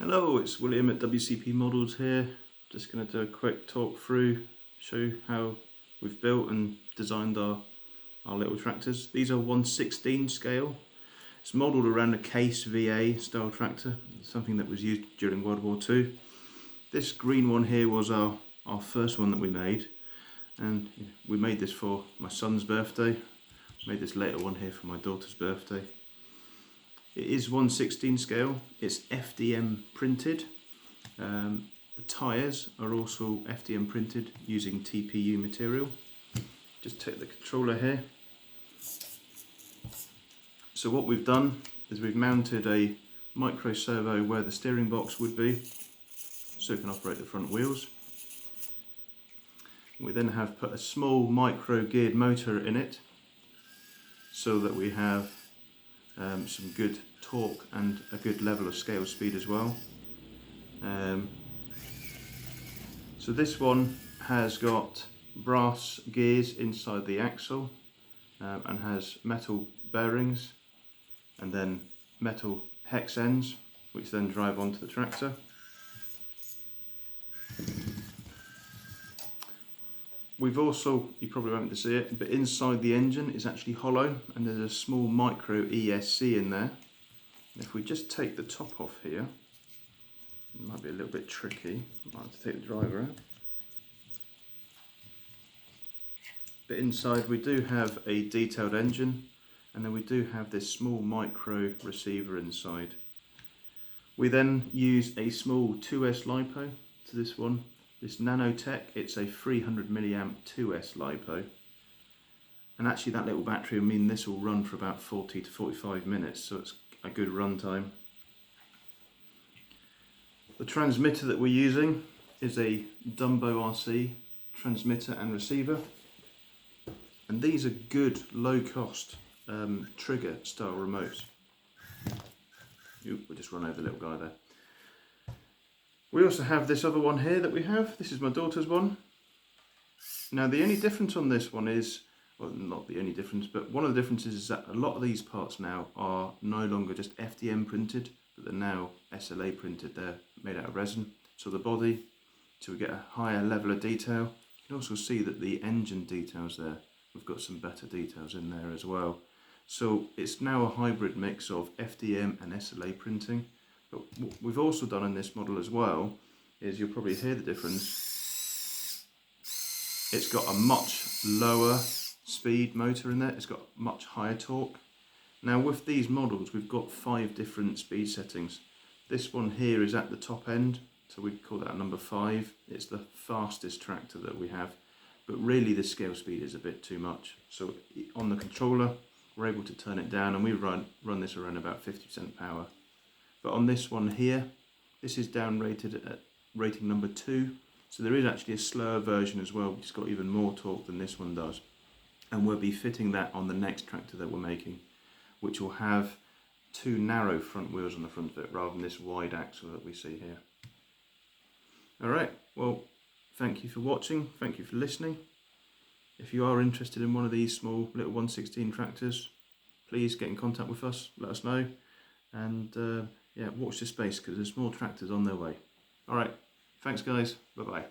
Hello, it's William at WCP Models here. Just going to do a quick talk through, show you how we've built and designed our little tractors. These are 1/16 scale. It's modelled around a Case VAI style tractor, something that was used during World War II. This green one here was our first one that we made, and we made this for my son's birthday. Made this later one here for my daughter's birthday. It is 1/16 scale, it's FDM printed. The tyres are also FDM printed using TPU material. Just take the controller here. So what we've done is we've mounted a micro servo where the steering box would be, so it can operate the front wheels. We then have put a small micro geared motor in it so that we have some good torque and a good level of scale speed as well. So this one has got brass gears inside the axle and has metal bearings and then metal hex ends which then drive onto the tractor. We've also, you probably won't be able to see it, but inside the engine is actually hollow and there's a small micro ESC in there. And if we just take the top off here, it might be a little bit tricky, I might have to take the driver out. But inside we do have a detailed engine and then we do have this small micro receiver inside. We then use a small 2S LiPo to this one. This Nanotech, it's a 300 milliamp 2S LiPo, and actually that little battery will mean this will run for about 40 to 45 minutes, so it's a good run time. The transmitter that we're using is a Dumbo RC transmitter and receiver, and these are good low cost trigger style remotes. We'll just run over the little guy there. We also have this other one here that we have. This is my daughter's one. Now the only difference on this one is, well, not the only difference, but one of the differences is that a lot of these parts now are no longer just FDM printed, but they're now SLA printed. They're made out of resin. So the body, to get a higher level of detail. You can also see that the engine details there, we've got some better details in there as well. So it's now a hybrid mix of FDM and SLA printing. But what we've also done in this model as well is, you'll probably hear the difference. It's got a much lower speed motor in there, it's got much higher torque. Now with these models we've got 5 different speed settings. This one here is at the top end, so we call that number 5. It's the fastest tractor that we have, but really the scale speed is a bit too much. So on the controller we're able to turn it down and we run this around about 50% power. But on this one here, this is down rated at rating number 2. So there is actually a slower version as well, which has got even more torque than this one does. And we'll be fitting that on the next tractor that we're making, which will have 2 narrow front wheels on the front of it rather than this wide axle that we see here. Alright, well, thank you for watching, thank you for listening. If you are interested in one of these small little 1/16 tractors, please get in contact with us, let us know. And yeah, watch this space because there's more tractors on their way. Alright, thanks guys, bye bye.